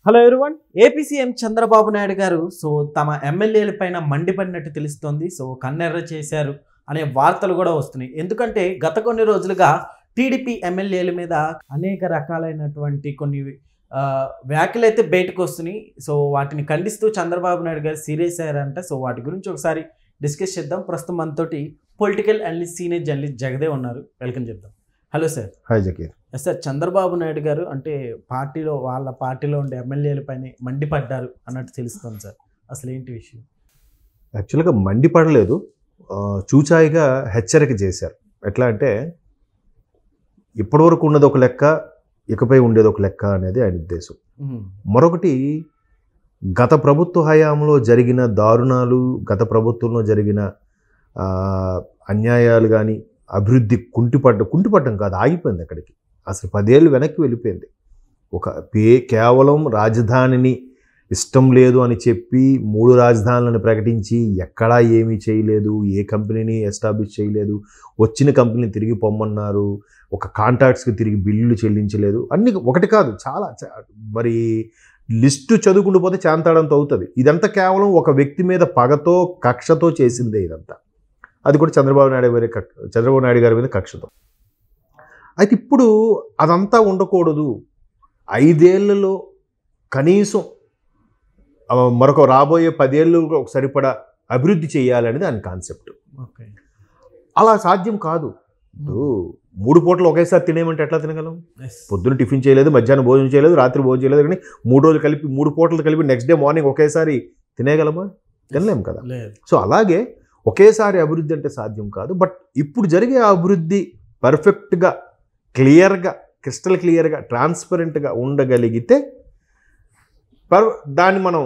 Hello everyone. AP CM Chandrababu Naidu గారు తమ ఎమ్మెల్యేల పైన మండిపడినట్టు తెలుస్తోంది. కన్నెర్ర చేశారు అనే వార్తలు కూడా వస్తున్నాయి. ఎందుకంటే గత కొన్ని రోజులుగా టీడీపీ ఎమ్మెల్యేల మీద అనేక రకాలైనటువంటి కొన్ని వ్యాఖ్యలు అయితే బయటకు వస్తున్నాయి. వాటిని ఖండిస్తూ చంద్రబాబు నాయుడు గారు సీరియస్ అయ్యారంట. వాటి గురించి ఒకసారి డిస్కస్ చేద్దాం. ప్రస్తుతం మనతోటి political analyst senior journalist Jagdev ఉన్నారు. వెల్కమ్ చెప్దాం. Hello sir. Hi Zakir. Sir, Chandrababu Naidu గారు అంటే వాళ్ళ పార్టీలో ఉండే ఎమ్మెల్యేల పైన మండిపడ్డారు అన్నట్టు తెలుస్తుంది సార్. అసలు ఏంటి విషయం? యాక్చువల్గా మండిపడలేదు, చూచాయిగా హెచ్చరిక చేశారు. ఎట్లా అంటే ఇప్పటివరకు ఉన్నది ఒక లెక్క, ఇకపై ఉండేది ఒక లెక్క అనేది ఆయన ఉద్దేశం. మరొకటి, గత ప్రభుత్వ హయాంలో జరిగిన దారుణాలు, గత ప్రభుత్వంలో జరిగిన అన్యాయాలు కానీ, అభివృద్ధి కుంటిపడ్డం కాదు, ఆగిపోయింది అక్కడికి. అసలు 10 ఏళ్ళు వెనక్కి వెళ్ళిపోయింది. కేవలం రాజధానిని ఇష్టం లేదు అని చెప్పి 3 రాజధానులను ప్రకటించి ఎక్కడా ఏమీ చేయలేదు, ఏ కంపెనీని ఎస్టాబ్లిష్ చేయలేదు, వచ్చిన కంపెనీని తిరిగి పొమ్మన్నారు, ఒక కాంట్రాక్ట్స్కి తిరిగి బిల్లులు చెల్లించలేదు. అన్ని ఒకటి కాదు, చాలా. మరి లిస్టు చదువుకుంటూ పోతే చాంతాడంతో అవుతుంది. ఇదంతా కేవలం ఒక వ్యక్తి మీద పగతో కక్షతో చేసిందే ఇదంతా. అది కూడా చంద్రబాబు నాయుడు గారి మీద కక్షతో. అయితే ఇప్పుడు అదంతా ఉండకూడదు, 5 ఏళ్లలో కనీసం మరొక రాబోయే 10 ఏళ్ళు సరిపడా అభివృద్ధి చేయాలనేది ఆయన కాన్సెప్ట్. అలా సాధ్యం కాదు. ఇప్పుడు 3 పూటలు ఒకేసారి తినేమంటే ఎట్లా తినగలం? పొద్దున్న టిఫిన్ చేయలేదు, మధ్యాహ్నం భోజనం చేయలేదు, రాత్రి భోజనం చేయలేదు, కానీ 3 రోజులు కలిపి 3 పూటలు కలిపి నెక్స్ట్ డే మార్నింగ్ ఒకేసారి తినేయగలమా? తినలేము కదా. అలాగే ఒకేసారి అభివృద్ధి అంటే సాధ్యం కాదు. బట్ ఇప్పుడు జరిగే అభివృద్ధి పర్ఫెక్ట్గా, క్లియర్గా, క్రిస్టల్ క్లియర్గా, ట్రాన్స్పరెంట్గా ఉండగలిగితే దాన్ని మనం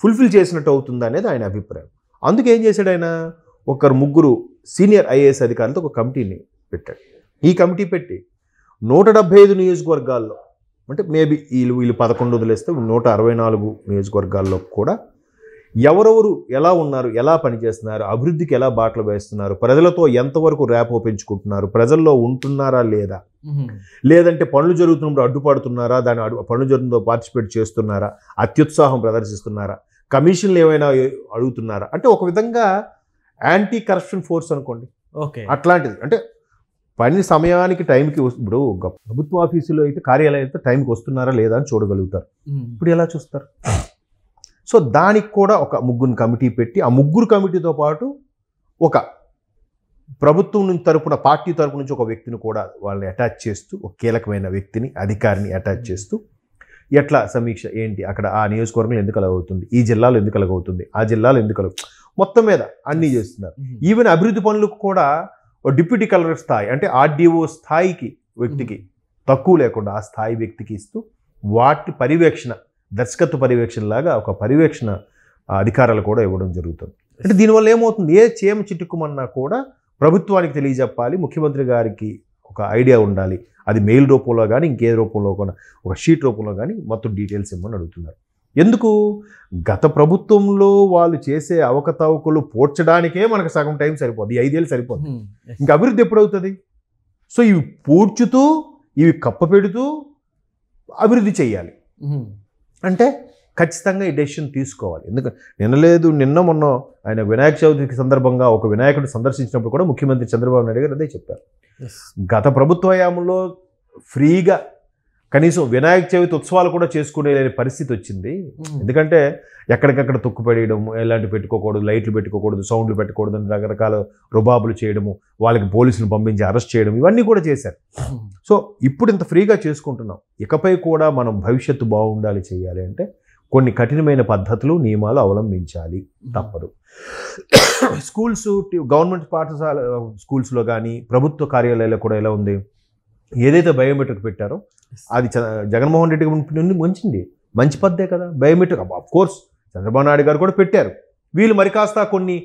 ఫుల్ఫిల్ చేసినట్టు అవుతుంది అనేది ఆయన అభిప్రాయం. అందుకే ఏం చేశాడు ఆయన, 1-3 సీనియర్ ఐఏఎస్ అధికారులతో ఒక కమిటీని పెట్టాడు. ఈ కమిటీ పెట్టి 175 నియోజకవర్గాల్లో, అంటే మేబీ వీళ్ళు 11 వదిలేస్తే 164 నియోజకవర్గాల్లో కూడా ఎవరెవరు ఎలా ఉన్నారు, ఎలా పనిచేస్తున్నారు, అభివృద్ధికి ఎలా బాటలు వేస్తున్నారు, ప్రజలతో ఎంతవరకు ర్యాపో పెంచుకుంటున్నారు, ప్రజల్లో ఉంటున్నారా లేదా, లేదంటే పనులు జరుగుతున్నప్పుడు అడ్డుపడుతున్నారా, పనులు జరుగుతుందో పార్టిసిపేట్ చేస్తున్నారా, అత్యుత్సాహం ప్రదర్శిస్తున్నారా, కమిషన్లు ఏమైనా అడుగుతున్నారా, అంటే ఒక విధంగా యాంటీ కరప్షన్ ఫోర్స్ అనుకోండి. అట్లాంటిది. అంటే పని సమయానికి టైంకి ఇప్పుడు ప్రభుత్వ ఆఫీసులో అయితే, కార్యాలయం అయితే టైంకి వస్తున్నారా లేదా అని చూడగలుగుతారు. ఇప్పుడు ఎలా చూస్తారు? దానికి కూడా ఒక 3 కమిటీ పెట్టి, ఆ 3 కమిటీతో పాటు ఒక ప్రభుత్వం నుంచి తరపున, పార్టీ తరపు నుంచి ఒక వ్యక్తిని కూడా వాళ్ళని అటాచ్ చేస్తూ, ఒక కీలకమైన వ్యక్తిని, అధికారిని అటాచ్ చేస్తూ, ఎట్లా సమీక్ష ఏంటి, అక్కడ ఆ నియోజకవర్గంలో ఎందుకు అలాగవుతుంది, ఈ జిల్లాలో ఎందుకు అలాగవుతుంది, ఆ జిల్లాలో ఎందుకు మొత్తం మీద అన్నీ చేస్తున్నారు. ఈవెన్ అభివృద్ధి పనులకు కూడా డిప్యూటీ కలెక్టర్ స్థాయి, అంటే ఆర్డీఓ స్థాయికి వ్యక్తికి తక్కువ లేకుండా ఆ స్థాయి వ్యక్తికి ఇస్తూ, వాటి పర్యవేక్షణ, దర్శకత్వ పర్యవేక్షణలాగా ఒక పర్యవేక్షణ అధికారాలు కూడా ఇవ్వడం జరుగుతుంది. అంటే దీనివల్ల ఏమవుతుంది, ఏ చీమ చిట్టుకుమన్నా కూడా ప్రభుత్వానికి తెలియజెప్పాలి, ముఖ్యమంత్రి గారికి ఒక ఐడియా ఉండాలి. అది మెయిల్ రూపంలో కానీ, ఇంకే రూపంలో కూడా, ఒక షీట్ రూపంలో కానీ మొత్తం డీటెయిల్స్ ఇవ్వమని అడుగుతున్నారు. ఎందుకు? గత ప్రభుత్వంలో వాళ్ళు చేసే అవకతవకలు పోడ్చడానికే మనకు సగం టైం సరిపోద్ది, 5 ఏళ్ళు సరిపోద్ది. ఇంకా అభివృద్ధి ఎప్పుడవుతుంది? ఇవి పూడ్చుతూ, ఇవి కప్పపెడుతూ అభివృద్ధి చేయాలి అంటే ఖచ్చితంగా ఈ డెసిషన్ తీసుకోవాలి. ఎందుకంటే నిన్న మొన్న ఆయన వినాయక చవితికి సందర్భంగా ఒక వినాయకుడు సందర్శించినప్పుడు కూడా ముఖ్యమంత్రి చంద్రబాబు నాయుడు గారు అదే చెప్పారు. గత ప్రభుత్వ హయాంలో ఫ్రీగా కనీసం వినాయక చవితి ఉత్సవాలు కూడా చేసుకునే పరిస్థితి వచ్చింది. ఎందుకంటే ఎక్కడికక్కడ తొక్కుపడేయడం, ఎలాంటి పెట్టుకోకూడదు, లైట్లు పెట్టుకోకూడదు, సౌండ్లు పెట్టకూడదు అని రకరకాల రుబాబులు చేయడము, వాళ్ళకి పోలీసులు పంపించి అరెస్ట్ చేయడం, ఇవన్నీ కూడా చేశారు. ఇప్పుడు ఇంత ఫ్రీగా చేసుకుంటున్నాం. ఇకపై కూడా మనం భవిష్యత్తు బాగుండాలి, చేయాలి అంటే కొన్ని కఠినమైన పద్ధతులు, నియమాలు అవలంబించాలి, తప్పదు. స్కూల్స్, గవర్నమెంట్ పాఠశాల స్కూల్స్లో కానీ, ప్రభుత్వ కార్యాలయాల్లో కూడా ఎలా ఉంది, ఏదైతే బయోమెట్రిక్ పెట్టారో అది జగన్మోహన్ రెడ్డి నుండి మంచి పద్ధతే కదా బయోమెట్రిక్. కోర్స్ చంద్రబాబు నాయుడు గారు కూడా పెట్టారు. వీళ్ళు మరి కాస్త కొన్ని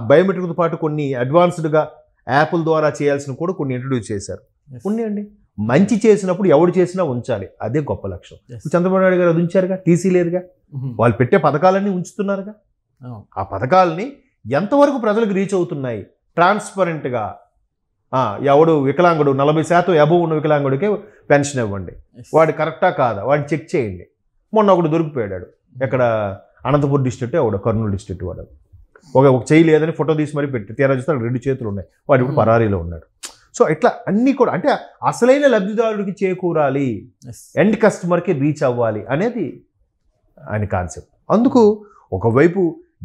బయోమెట్రిక్తో పాటు కొన్ని అడ్వాన్స్డ్గా యాప్ల ద్వారా చేయాల్సిన కూడా కొన్ని ఇంట్రడ్యూస్ చేశారు. ఉన్నాయండి. మంచి చేసినప్పుడు ఎవడు చేసినా ఉంచాలి, అదే గొప్ప లక్ష్యం. చంద్రబాబు నాయుడు గారు అది ఉంచారుగా, టీసీ లేదుగా. వాళ్ళు పెట్టే పథకాలన్నీ ఉంచుతున్నారుగా. ఆ పథకాలని ఎంతవరకు ప్రజలకు రీచ్ అవుతున్నాయి, ట్రాన్స్పరెంట్గా ఎవడు వికలాంగుడు 40% అబోవ్ ఉన్న వికలాంగుడికే పెన్షన్ ఇవ్వండి, వాడు కరెక్టా కాదా వాడిని చెక్ చేయండి, మొన్న ఒకడు దొరికిపోయాడు. ఎక్కడ అనంతపురం డిస్ట్రిక్ట్, ఒకడు కర్నూలు డిస్ట్రిక్ట్ వాడు. ఒక చెయ్యి లేదని ఫోటో తీసి మరీ పెట్టి తీరా చూస్తే 2 చేతులు ఉన్నాయి. వాడు ఇప్పుడు పరారీలో ఉన్నాడు. సో ఇట్లా అన్నీ కూడా అంటే అసలైన లబ్ధిదారుడికి చేకూరాలి, ఎండ్ కస్టమర్కి రీచ్ అవ్వాలి అనేది ఆయన కాన్సెప్ట్. అందుకు ఒకవైపు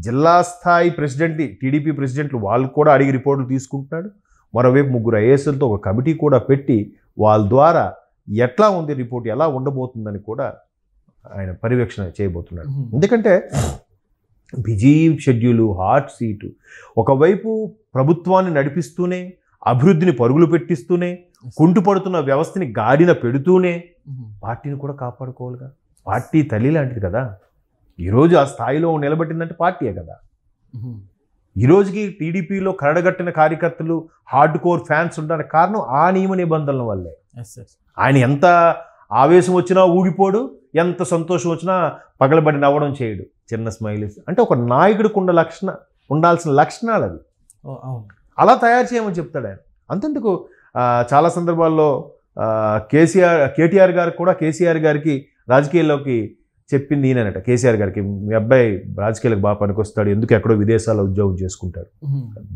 జిల్లా స్థాయి ప్రెసిడెంట్, టీడీపీ ప్రెసిడెంట్లు వాళ్ళు కూడా అడిగి రిపోర్టులు తీసుకుంటున్నాడు. మరోవైపు 3 ఐఏఎస్లతో ఒక కమిటీ కూడా పెట్టి వాళ్ళ ద్వారా ఎట్లా ఉంది రిపోర్ట్, ఎలా ఉండబోతుందని కూడా ఆయన పర్యవేక్షణ చేయబోతున్నాడు. ఎందుకంటే బిజీ షెడ్యూలు, హాట్ సీటు, ఒకవైపు ప్రభుత్వాన్ని నడిపిస్తూనే, అభివృద్ధిని పరుగులు పెట్టిస్తూనే, కుంటుపడుతున్న వ్యవస్థని గాడిన పెడుతూనే పార్టీని కూడా కాపాడుకోవాలిగా. పార్టీ తల్లి లాంటిది కదా. ఈరోజు ఆ స్థాయిలో నిలబెట్టిందంటే పార్టీయే కదా. ఈరోజుకి టీడీపీలో కరడగట్టిన కార్యకర్తలు, హార్డ్ కోర్ ఫ్యాన్స్ ఉండడానికి కారణం ఆ నియమ నిబంధనల వల్లే. ఆయన ఎంత ఆవేశం వచ్చినా ఊగిపోడు, ఎంత సంతోషం వచ్చినా పగలబడి నవ్వడం చేయడు, చిన్న స్మైలీస్. అంటే ఒక నాయకుడికి ఉండాల్సిన లక్షణాలు అవి. అలా తయారు చేయమని చెప్తాడు ఆయన. అంతెందుకు చాలా సందర్భాల్లో కేటీఆర్ గారికి కూడా, కేసీఆర్ గారికి రాజకీయాల్లోకి చెప్పింది ఈయనట. కేసీఆర్ గారికి, మీ అబ్బాయి రాజకీయాలకు బాగా పనికొస్తాడు, ఎందుకు ఎక్కడో విదేశాల్లో ఉద్యోగం చేసుకుంటాడు,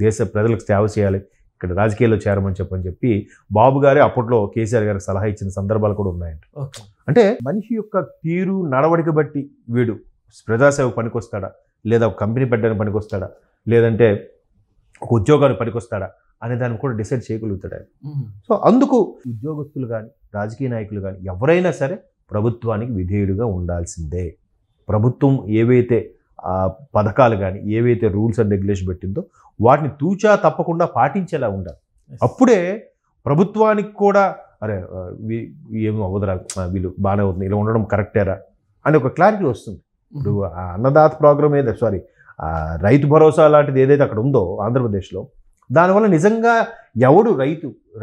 దేశ ప్రజలకు సేవ చేయాలి, ఇక్కడ రాజకీయాల్లో చేరమని చెప్పి బాబు గారే అప్పట్లో కేసీఆర్ గారికి సలహా ఇచ్చిన సందర్భాలు కూడా ఉన్నాయంట. అంటే మనిషి యొక్క తీరు నడవడిక బట్టి వీడు ప్రజాసేవకు పనికొస్తాడా, లేదా ఒక కంపెనీ పెట్టడానికి పనికొస్తాడా, లేదంటే ఒక ఉద్యోగానికి పనికొస్తాడా అనే దాన్ని కూడా డిసైడ్ చేయగలుగుతాడు ఆయన. సో అందుకు ఉద్యోగస్తులు కానీ, రాజకీయ నాయకులు కానీ ఎవరైనా సరే ప్రభుత్వానికి విధేయుడిగా ఉండాల్సిందే. ప్రభుత్వం ఏవైతే పథకాలు కానీ, ఏవైతే రూల్స్ అండ్ రెగ్యులేషన్ పెట్టిందో వాటిని తూచా తప్పకుండా పాటించేలా ఉండాలి. అప్పుడే ప్రభుత్వానికి కూడా అరే ఏమో అవ్వదురా, వీళ్ళు బాగానే అవుతుంది, ఇలా ఉండడం కరెక్టేరా అని ఒక క్లారిటీ వస్తుంది. ఇప్పుడు అన్నదాత ప్రోగ్రామ్ రైతు భరోసా లాంటిది ఏదైతే అక్కడ ఉందో ఆంధ్రప్రదేశ్లో, దానివల్ల నిజంగా ఎవడు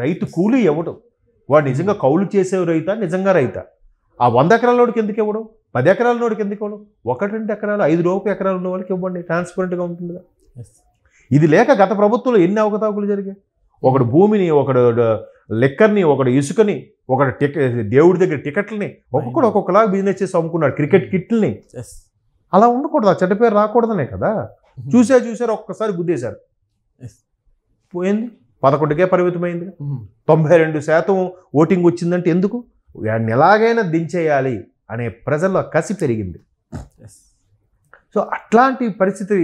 రైతు కూలి ఎవడు, వాడు నిజంగా కౌలు చేసే రైతా, నిజంగా రైతా? ఆ 100 ఎకరాల నోడికి ఎందుకు ఇవ్వడం, 10 ఎకరాల నోడికి ఎందుకు ఇవ్వడం, 1-2 ఎకరాలు 5 లోపు ఎకరాలు ఉన్న వాళ్ళకి ఇవ్వండి, ట్రాన్స్పరెంట్గా ఉంటుందిగా. ఇది లేక గత ప్రభుత్వంలో ఎన్ని అవకతవకలు జరిగాయి. ఒకడు భూమిని, ఒకడు లెక్కర్ని, ఒకడు ఇసుకని, ఒకడు దేవుడి దగ్గర టికెట్లని, ఒక్కొక్కలాగా బిజినెస్ చేసి అమ్ముకున్నాడు, క్రికెట్ కిట్లని. అలా ఉండకూడదు, ఆ చెడ్డ పేరు రాకూడదనే కదా. చూసారు ఒక్కసారి గుద్దేశారు, పోయింది, 11కే పరిమితమైంది. 92% ఓటింగ్ వచ్చిందంటే ఎందుకు? వాడిని ఎలాగైనా దించేయాలి అనే ప్రజల్లో కసి పెరిగింది. సో అట్లాంటి పరిస్థితి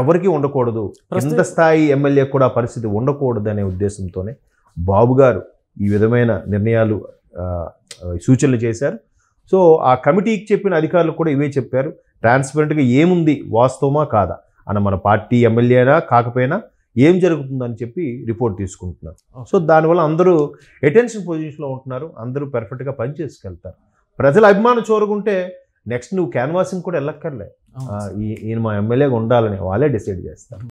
ఎవరికీ ఉండకూడదు, కింద స్థాయి ఎమ్మెల్యే కూడా పరిస్థితి ఉండకూడదు అనే ఉద్దేశంతోనే బాబు గారు ఈ విధమైన నిర్ణయాలు, సూచనలు చేశారు. సో ఆ కమిటీకి చెప్పిన అధికారులు కూడా ఇవే చెప్పారు. ట్రాన్స్పరెంట్గా ఏముంది, వాస్తవమా కాదా అన్న, మన పార్టీ ఎమ్మెల్యేనా కాకపోయినా ఏం జరుగుతుందని చెప్పి రిపోర్ట్ తీసుకుంటున్నారు. సో దానివల్ల అందరూ అటెన్షన్ పొజిషన్లో ఉంటున్నారు, అందరూ పర్ఫెక్ట్గా పని చేసుకెళ్తారు. ప్రజల అభిమానం చూరకుంటే నెక్స్ట్ నువ్వు క్యాన్వాసింగ్ కూడా వెళ్ళక్కర్లే, ఈయన మా ఎమ్మెల్యేగా ఉండాలని వాళ్ళే డిసైడ్ చేస్తారు.